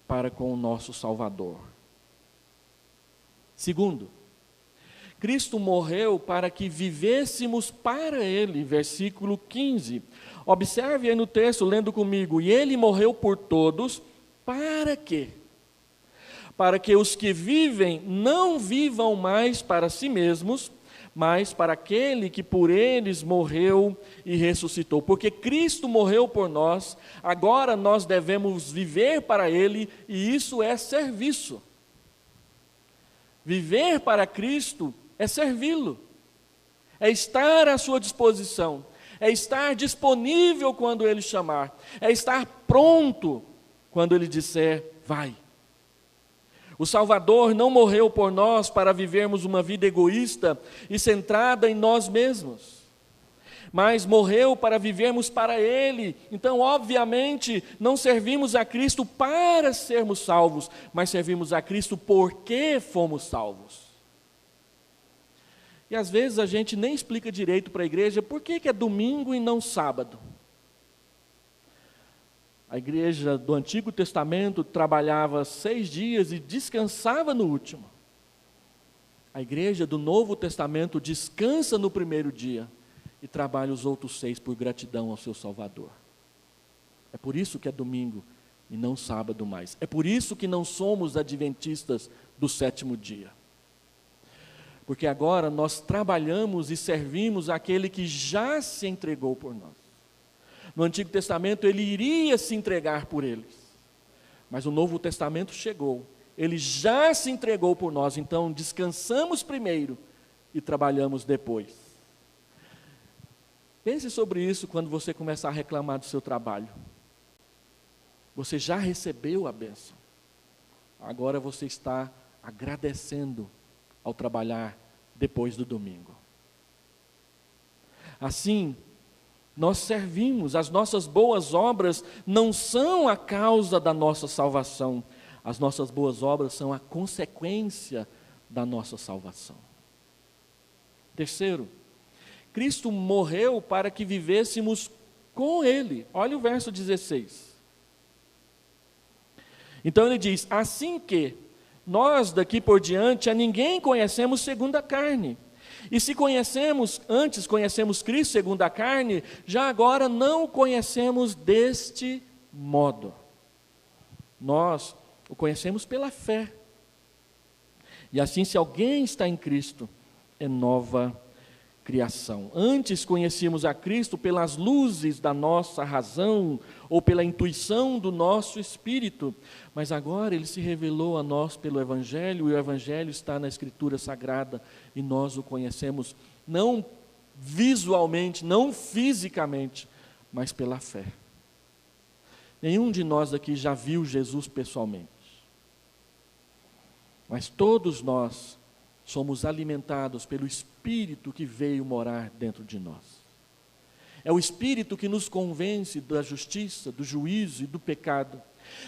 para com o nosso Salvador. Segundo, Cristo morreu para que vivêssemos para Ele, versículo 15. Observe aí no texto, lendo comigo. E Ele morreu por todos, para quê? Para que os que vivem não vivam mais para si mesmos, mas para aquele que por eles morreu e ressuscitou. Porque Cristo morreu por nós, agora nós devemos viver para Ele, e isso é serviço. Viver para Cristo é servi-lo, é estar à sua disposição, é estar disponível quando Ele chamar, é estar pronto quando Ele disser, vai. O Salvador não morreu por nós para vivermos uma vida egoísta e centrada em nós mesmos, mas morreu para vivermos para Ele. Então, obviamente, não servimos a Cristo para sermos salvos, mas servimos a Cristo porque fomos salvos. E às vezes a gente nem explica direito para a igreja por que é domingo e não sábado. A igreja do Antigo Testamento trabalhava 6 dias e descansava no último. A igreja do Novo Testamento descansa no primeiro dia e trabalha os outros 6 por gratidão ao seu Salvador. É por isso que é domingo e não sábado mais. É por isso que não somos adventistas do 7º dia. Porque agora nós trabalhamos e servimos aquele que já se entregou por nós. No Antigo Testamento Ele iria se entregar por eles, mas o Novo Testamento chegou, Ele já se entregou por nós, então descansamos primeiro e trabalhamos depois. Pense sobre isso quando você começar a reclamar do seu trabalho. Você já recebeu a bênção. Agora você está agradecendo ao trabalhar depois do domingo. Assim, nós servimos, as nossas boas obras não são a causa da nossa salvação. As nossas boas obras são a consequência da nossa salvação. Terceiro, Cristo morreu para que vivêssemos com Ele. Olha o verso 16. Então ele diz, assim que nós daqui por diante a ninguém conhecemos segundo a carne. E se antes conhecemos Cristo segundo a carne, já agora não o conhecemos deste modo. Nós o conhecemos pela fé. E assim, se alguém está em Cristo, é nova criação. Antes conhecíamos a Cristo pelas luzes da nossa razão, ou pela intuição do nosso espírito, mas agora Ele se revelou a nós pelo Evangelho, e o Evangelho está na Escritura Sagrada, e nós o conhecemos não visualmente, não fisicamente, mas pela fé. Nenhum de nós aqui já viu Jesus pessoalmente, mas todos nós somos alimentados pelo Espírito que veio morar dentro de nós. É o Espírito que nos convence da justiça, do juízo e do pecado.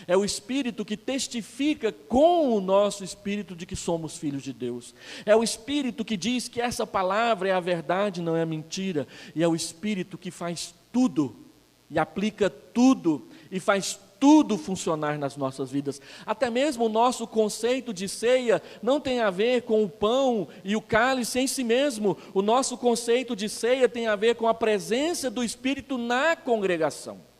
É o Espírito que testifica com o nosso espírito de que somos filhos de Deus. É o Espírito que diz que essa palavra é a verdade, não é mentira. E é o Espírito que faz tudo, e aplica tudo, e faz tudo funcionar nas nossas vidas. Até mesmo o nosso conceito de ceia não tem a ver com o pão e o cálice em si mesmo. O nosso conceito de ceia tem a ver com a presença do Espírito na congregação.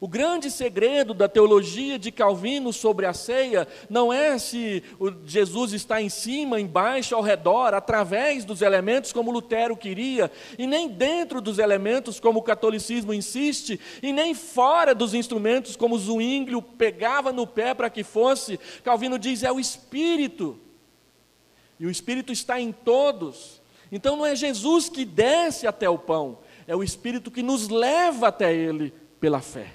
O grande segredo da teologia de Calvino sobre a ceia não é se Jesus está em cima, embaixo, ao redor, através dos elementos como Lutero queria, e nem dentro dos elementos como o catolicismo insiste, e nem fora dos instrumentos como Zwinglio pegava no pé para que fosse. Calvino diz, é o Espírito, e o Espírito está em todos. Então não é Jesus que desce até o pão, é o Espírito que nos leva até Ele pela fé.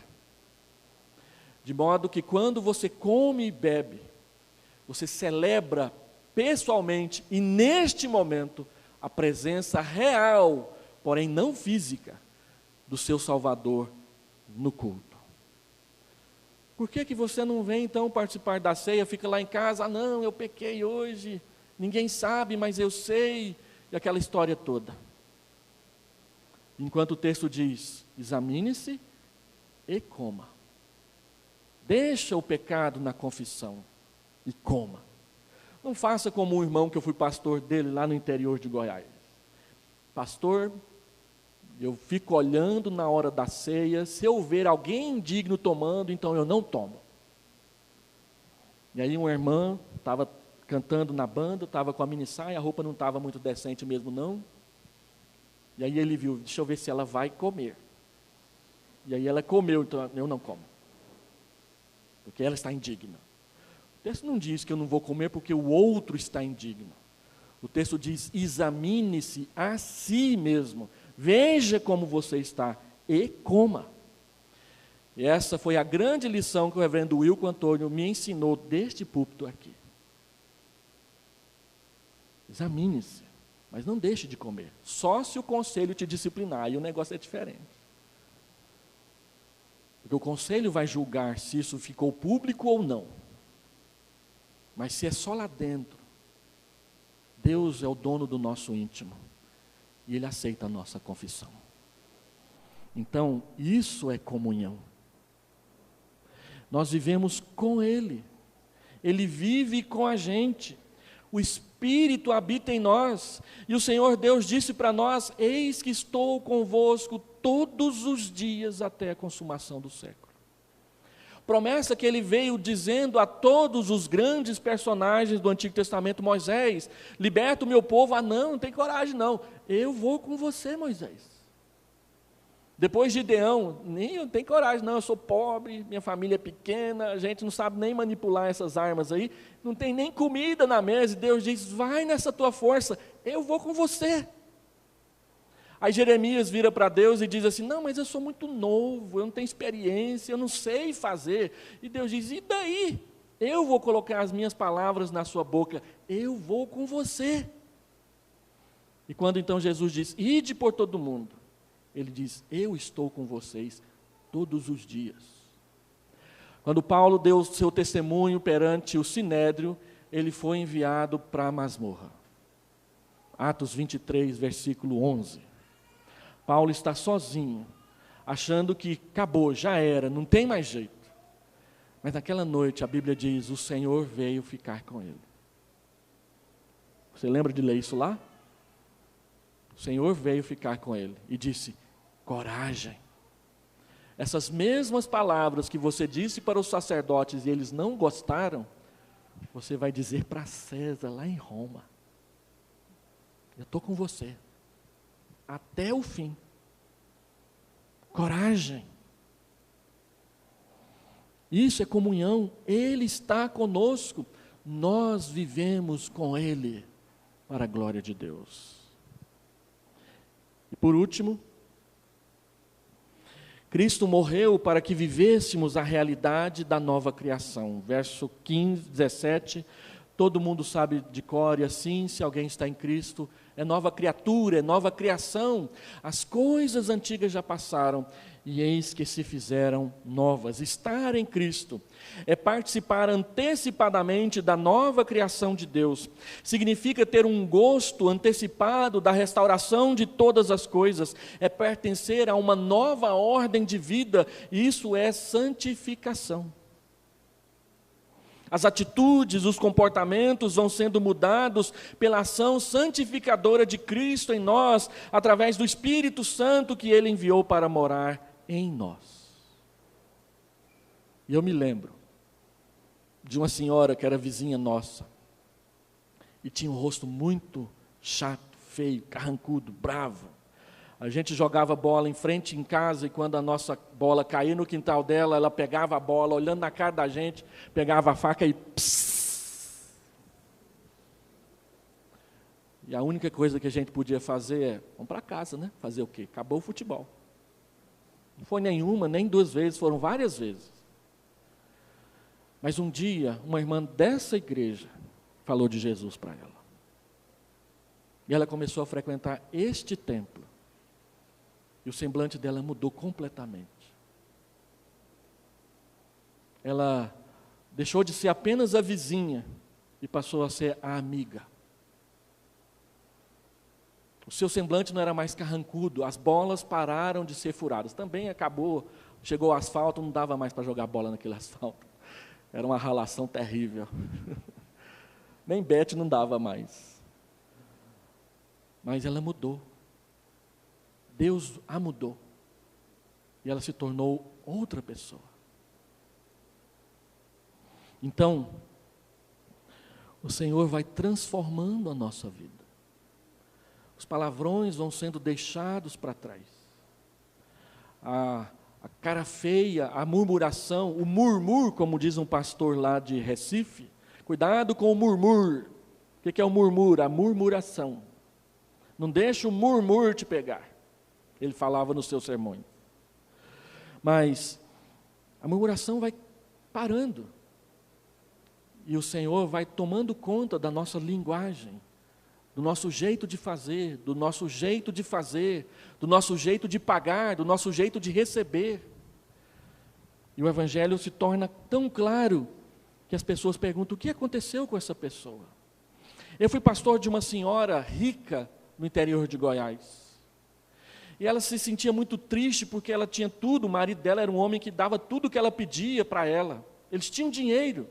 De modo que quando você come e bebe, você celebra pessoalmente e neste momento a presença real, porém não física, do seu Salvador no culto. Por que você não vem então participar da ceia, fica lá em casa, não, eu pequei hoje, ninguém sabe, mas eu sei, e aquela história toda. Enquanto o texto diz, examine-se e coma. Deixa o pecado na confissão e coma. Não faça como um irmão que eu fui pastor dele lá no interior de Goiás. Pastor, eu fico olhando na hora da ceia, se eu ver alguém indigno tomando, então eu não tomo. E aí uma irmã estava cantando na banda, estava com a mini saia, a roupa não estava muito decente mesmo não. E aí ele viu, deixa eu ver se ela vai comer. E aí ela comeu, então eu não como. Porque ela está indigna. O texto não diz que eu não vou comer porque o outro está indigno. O texto diz, examine-se a si mesmo, veja como você está e coma. E essa foi a grande lição que o reverendo Wilco Antônio me ensinou deste púlpito aqui. Examine-se, mas não deixe de comer, só se o conselho te disciplinar, e o negócio é diferente. Porque o conselho vai julgar se isso ficou público ou não. Mas se é só lá dentro, Deus é o dono do nosso íntimo. E Ele aceita a nossa confissão. Então, isso é comunhão. Nós vivemos com Ele. Ele vive com a gente. O Espírito habita em nós. E o Senhor Deus disse para nós, eis que estou convosco todos os dias até a consumação do século. Promessa que Ele veio dizendo a todos os grandes personagens do Antigo Testamento, Moisés, liberta o meu povo, não tem coragem não, eu vou com você, Moisés. Depois Gideão, nem eu tenho coragem não, eu sou pobre, minha família é pequena, a gente não sabe nem manipular essas armas aí, não tem nem comida na mesa, e Deus diz, vai nessa tua força, eu vou com você. Aí Jeremias vira para Deus e diz assim: não, mas eu sou muito novo, eu não tenho experiência, eu não sei fazer. E Deus diz: e daí? Eu vou colocar as minhas palavras na sua boca, eu vou com você. E quando então Jesus diz: ide por todo mundo, ele diz: eu estou com vocês todos os dias. Quando Paulo deu seu testemunho perante o Sinédrio, ele foi enviado para a masmorra. Atos 23, versículo 11. Paulo está sozinho, achando que acabou, já era, não tem mais jeito. Mas naquela noite a Bíblia diz: o Senhor veio ficar com ele. Você lembra de ler isso lá? O Senhor veio ficar com ele e disse: coragem. Essas mesmas palavras que você disse para os sacerdotes e eles não gostaram, você vai dizer para César lá em Roma. Eu estou com você até o fim. Coragem. Isso é comunhão. Ele está conosco, nós vivemos com Ele, para a glória de Deus. E por último, Cristo morreu para que vivêssemos a realidade da nova criação. Verso 15, 17, todo mundo sabe de cor, e assim, se alguém está em Cristo, é nova criatura, é nova criação. As coisas antigas já passaram, e eis que se fizeram novas. Estar em Cristo é participar antecipadamente da nova criação de Deus. Significa ter um gosto antecipado da restauração de todas as coisas. É pertencer a uma nova ordem de vida, e isso é santificação. As atitudes, os comportamentos vão sendo mudados pela ação santificadora de Cristo em nós, através do Espírito Santo que Ele enviou para morar em nós. E eu me lembro de uma senhora que era vizinha nossa, e tinha um rosto muito chato, feio, carrancudo, bravo. A gente jogava bola em frente em casa, e quando a nossa bola caía no quintal dela, ela pegava a bola, olhando na cara da gente, pegava a faca e psss. E a única coisa que a gente podia fazer é: vamos para casa, né? Fazer o quê? Acabou o futebol. Não foi nenhuma, nem duas vezes, foram várias vezes. Mas um dia, uma irmã dessa igreja falou de Jesus para ela. E ela começou a frequentar este templo. E o semblante dela mudou completamente. Ela deixou de ser apenas a vizinha e passou a ser a amiga. O seu semblante não era mais carrancudo, as bolas pararam de ser furadas. Também acabou, chegou o asfalto, não dava mais para jogar bola naquele asfalto. Era uma ralação terrível. Nem bete não dava mais. Mas ela mudou. Deus a mudou. E ela se tornou outra pessoa. Então, o Senhor vai transformando a nossa vida. Os palavrões vão sendo deixados para trás. A cara feia, a murmuração, o murmur, como diz um pastor lá de Recife. Cuidado com o murmur. O que é o murmur? A murmuração. Não deixa o murmur te pegar. Ele falava nos seus sermões. Mas a murmuração vai parando. E o Senhor vai tomando conta da nossa linguagem, do nosso jeito de fazer, do nosso jeito de fazer, do nosso jeito de pagar, do nosso jeito de receber. E o Evangelho se torna tão claro que as pessoas perguntam: o que aconteceu com essa pessoa? Eu fui pastor de uma senhora rica no interior de Goiás. E ela se sentia muito triste porque ela tinha tudo, o marido dela era um homem que dava tudo o que ela pedia para ela. Eles tinham dinheiro,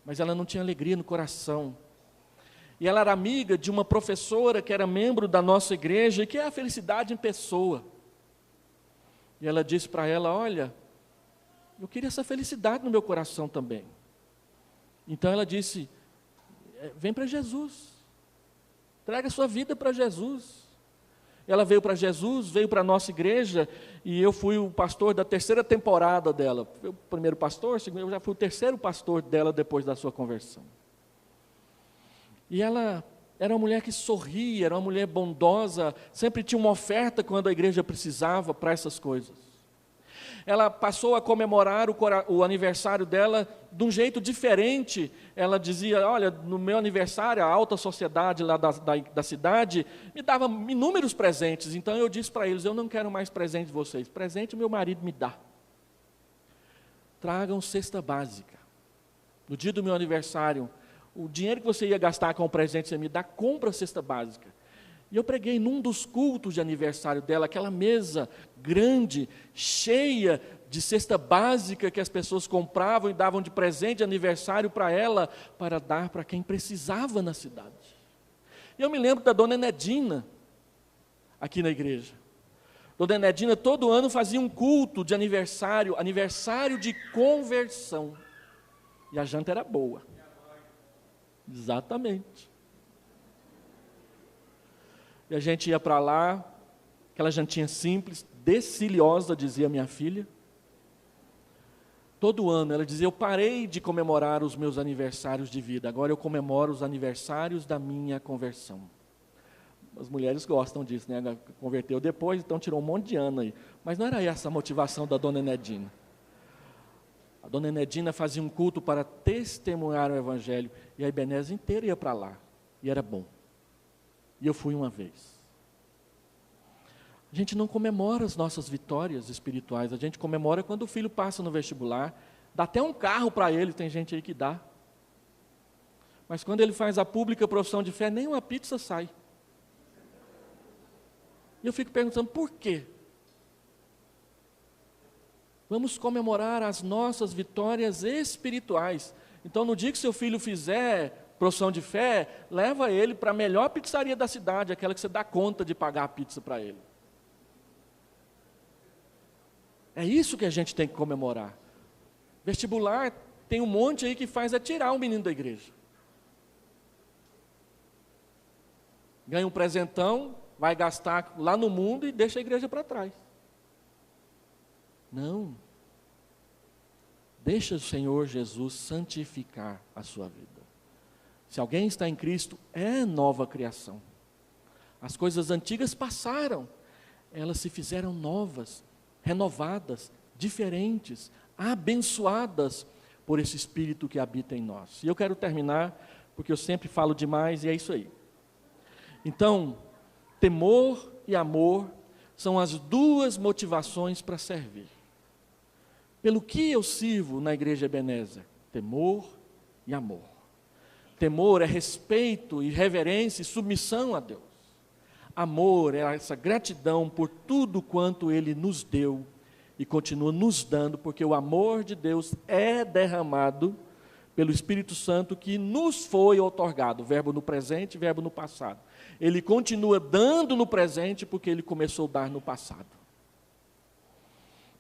mas ela não tinha alegria no coração. E ela era amiga de uma professora que era membro da nossa igreja, que é a felicidade em pessoa. E ela disse para ela: olha, eu queria essa felicidade no meu coração também. Então ela disse: vem para Jesus, traga a sua vida para Jesus. Ela veio para Jesus, veio para a nossa igreja, e eu fui o pastor da terceira temporada dela. Foi o primeiro pastor, eu já fui o terceiro pastor dela depois da sua conversão. E ela Era uma mulher que sorria, era uma mulher bondosa, sempre tinha uma oferta quando a igreja precisava para essas coisas. Ela passou a comemorar o aniversário dela de um jeito diferente. Ela dizia, olha, no meu aniversário, a alta sociedade lá da cidade me dava inúmeros presentes. Então eu disse para eles, eu não quero mais presente de vocês, presente meu marido me dá. Tragam cesta básica. No dia do meu aniversário, o dinheiro que você ia gastar com o presente que você me dá, compra a cesta básica. E eu preguei num dos cultos de aniversário dela, aquela mesa grande, cheia de cesta básica que as pessoas compravam e davam de presente de aniversário para ela, para dar para quem precisava na cidade. E eu me lembro da dona Enedina, aqui na igreja. Dona Enedina todo ano fazia um culto de aniversário, aniversário de conversão. E a janta era boa. Exatamente. E a gente ia para lá, aquela jantinha simples, deciliosa, dizia minha filha. Todo ano ela dizia, eu parei de comemorar os meus aniversários de vida, agora eu comemoro os aniversários da minha conversão. As mulheres gostam disso, né? Converteu depois, então tirou um monte de ano aí. Mas não era essa a motivação da dona Enedina. A dona Enedina fazia um culto para testemunhar o Evangelho, e a Ebenezer inteira ia para lá, e era bom. E eu fui uma vez. A gente não comemora as nossas vitórias espirituais, a gente comemora quando o filho passa no vestibular, dá até um carro para ele, tem gente aí que dá. Mas quando ele faz a pública profissão de fé, nem uma pizza sai. E eu fico perguntando, por quê? Vamos comemorar as nossas vitórias espirituais. Então, no dia que seu filho fizer profissão de fé, leva ele para a melhor pizzaria da cidade, aquela que você dá conta de pagar a pizza para ele. É isso que a gente tem que comemorar. Vestibular, tem um monte aí que faz é tirar o menino da igreja. Ganha um presentão, vai gastar lá no mundo e deixa a igreja para trás. Não. Deixa o Senhor Jesus santificar a sua vida. Se alguém está em Cristo, é nova criação. As coisas antigas passaram, elas se fizeram novas, renovadas, diferentes, abençoadas por esse Espírito que habita em nós. E eu quero terminar, porque eu sempre falo demais e é isso aí. Então, temor e amor são as duas motivações para servir. Pelo que eu sirvo na igreja Ebenezer? Temor e amor. Temor é respeito e reverência e submissão a Deus. Amor é essa gratidão por tudo quanto Ele nos deu e continua nos dando, porque o amor de Deus é derramado pelo Espírito Santo que nos foi outorgado, verbo no presente, verbo no passado. Ele continua dando no presente porque Ele começou a dar no passado.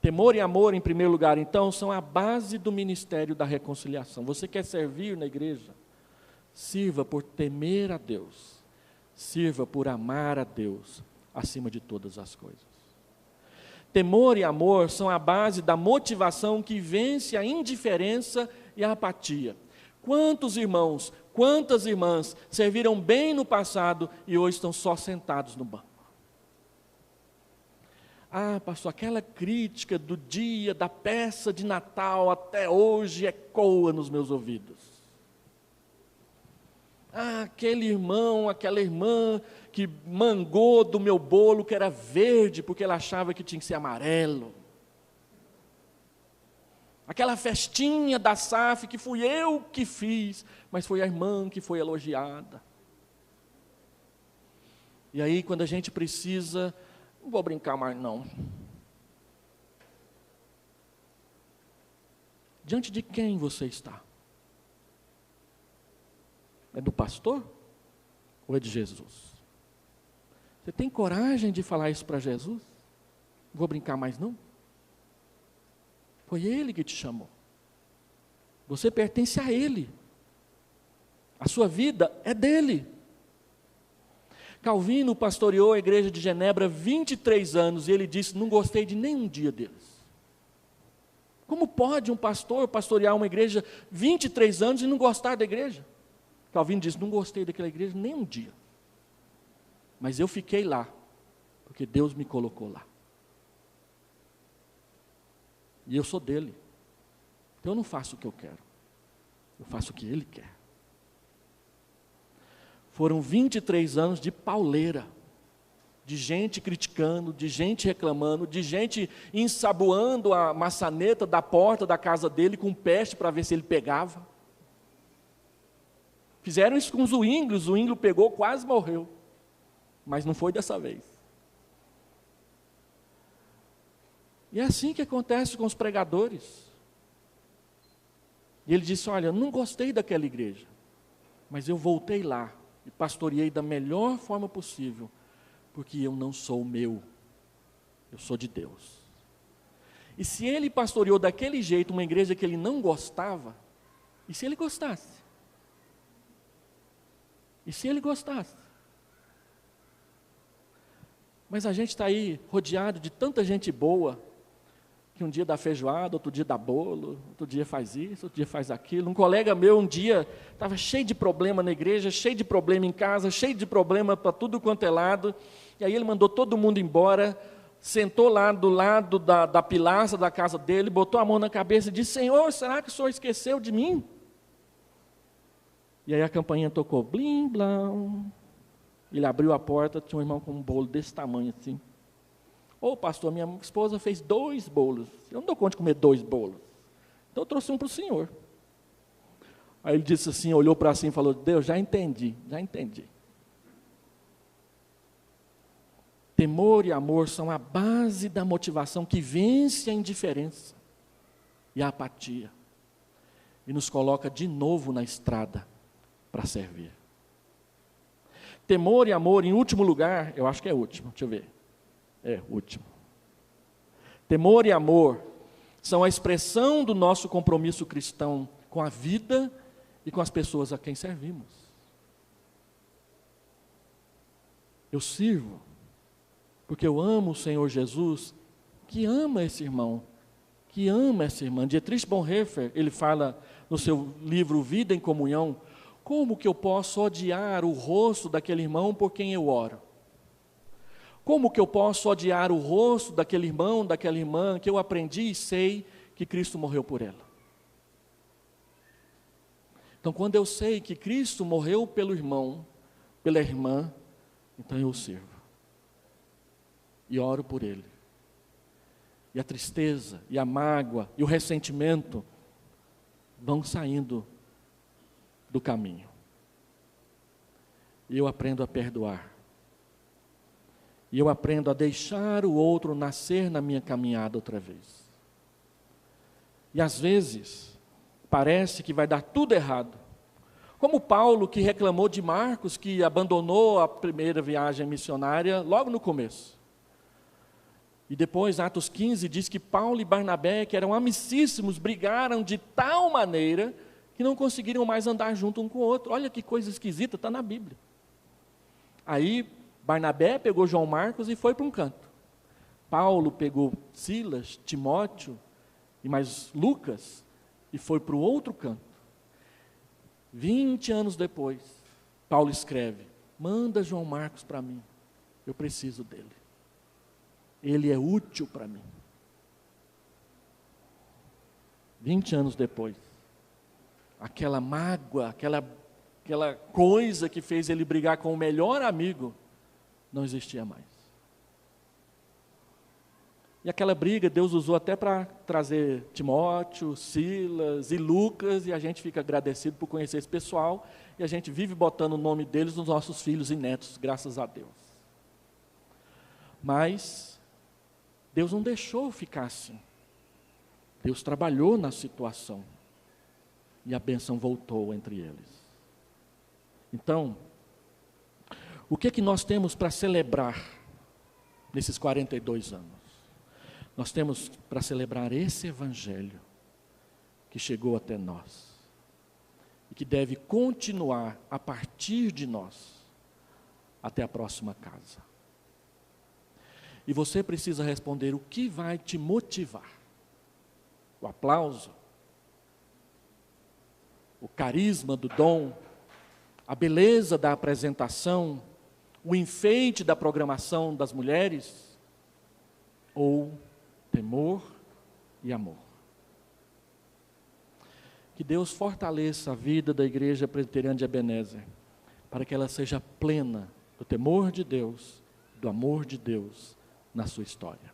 Temor e amor, em primeiro lugar, então, são a base do ministério da reconciliação. Você quer servir na igreja? Sirva por temer a Deus. Sirva por amar a Deus acima de todas as coisas. Temor e amor são a base da motivação que vence a indiferença e a apatia. Quantos irmãos, quantas irmãs serviram bem no passado e hoje estão só sentados no banco? Ah, pastor, aquela crítica do dia da peça de Natal até hoje ecoa nos meus ouvidos. Ah, aquele irmão, aquela irmã que mangou do meu bolo que era verde porque ela achava que tinha que ser amarelo. Aquela festinha da SAF que fui eu que fiz, mas foi a irmã que foi elogiada. E aí, quando a gente precisa, não vou brincar mais não. Diante de quem você está? É do pastor ou é de Jesus? Você tem coragem de falar isso para Jesus? Não vou brincar mais não? Foi Ele que te chamou. Você pertence a Ele. A sua vida é dele. Calvino pastoreou a igreja de Genebra 23 anos e ele disse, não gostei de nenhum dia deles. Como pode um pastor pastorear uma igreja 23 anos e não gostar da igreja? Calvino diz, não gostei daquela igreja nem um dia. Mas eu fiquei lá, porque Deus me colocou lá. E eu sou dele. Então eu não faço o que eu quero. Eu faço o que ele quer. Foram 23 anos de pauleira. De gente criticando, de gente reclamando, de gente ensaboando a maçaneta da porta da casa dele com peste para ver se ele pegava. Fizeram isso com o Zwinglio pegou, quase morreu. Mas não foi dessa vez. E é assim que acontece com os pregadores. E ele disse, olha, eu não gostei daquela igreja, mas eu voltei lá e pastoreei da melhor forma possível, porque eu não sou meu, eu sou de Deus. E se ele pastoreou daquele jeito uma igreja que ele não gostava, e se ele gostasse? E se ele gostasse? Mas a gente está aí rodeado de tanta gente boa, que um dia dá feijoada, outro dia dá bolo, outro dia faz isso, outro dia faz aquilo. Um colega meu um dia estava cheio de problema na igreja, cheio de problema em casa, cheio de problema para tudo quanto é lado, e aí ele mandou todo mundo embora, sentou lá do lado da pilastra da casa dele, botou a mão na cabeça e disse, Senhor, será que o Senhor esqueceu de mim? E aí a campainha tocou, blim, blam. Ele abriu a porta, tinha um irmão com um bolo desse tamanho assim. Ô pastor, minha esposa fez 2 bolos. Eu não dou conta de comer 2 bolos. Então eu trouxe um para o senhor. Aí ele disse assim, olhou para cima e falou, Deus, já entendi. Temor e amor são a base da motivação que vence a indiferença e a apatia. E nos coloca de novo na estrada para servir. Temor e amor, em último lugar, eu acho que é último, deixa eu ver. Último. Temor e amor são a expressão do nosso compromisso cristão com a vida e com as pessoas a quem servimos. Eu sirvo porque eu amo o Senhor Jesus, que ama esse irmão, que ama essa irmã. Dietrich Bonhoeffer, ele fala no seu livro Vida em Comunhão, como que eu posso odiar o rosto daquele irmão por quem eu oro? Como que eu posso odiar o rosto daquele irmão, daquela irmã, que eu aprendi e sei que Cristo morreu por ela? Então, quando eu sei que Cristo morreu pelo irmão, pela irmã, então eu o sirvo. E oro por ele. E a tristeza, e a mágoa, e o ressentimento vão saindo do caminho. E eu aprendo a perdoar. E eu aprendo a deixar o outro nascer na minha caminhada outra vez. E às vezes, parece que vai dar tudo errado. Como Paulo, que reclamou de Marcos, que abandonou a primeira viagem missionária logo no começo. E depois, Atos 15, diz que Paulo e Barnabé, que eram amicíssimos, brigaram de tal maneira que não conseguiram mais andar junto um com o outro. Olha que coisa esquisita, está na Bíblia. Aí, Barnabé pegou João Marcos e foi para um canto. Paulo pegou Silas, Timóteo e mais Lucas e foi para o outro canto. 20 anos depois, Paulo escreve, manda João Marcos para mim, eu preciso dele. Ele é útil para mim. 20 anos depois, aquela mágoa, aquela coisa que fez ele brigar com o melhor amigo, não existia mais. E aquela briga Deus usou até para trazer Timóteo, Silas e Lucas, e a gente fica agradecido por conhecer esse pessoal, e a gente vive botando o nome deles nos nossos filhos e netos, graças a Deus. Mas Deus não deixou ficar assim. Deus trabalhou na situação, e a bênção voltou entre eles. Então, o que nós temos para celebrar nesses 42 anos? Nós temos para celebrar esse Evangelho que chegou até nós e que deve continuar a partir de nós até a próxima casa. E você precisa responder o que vai te motivar. O aplauso, o carisma do dom, a beleza da apresentação, o enfeite da programação das mulheres, ou temor e amor. Que Deus fortaleça a vida da Igreja Presbiteriana de Ebenezer, para que ela seja plena do temor de Deus, do amor de Deus na sua história.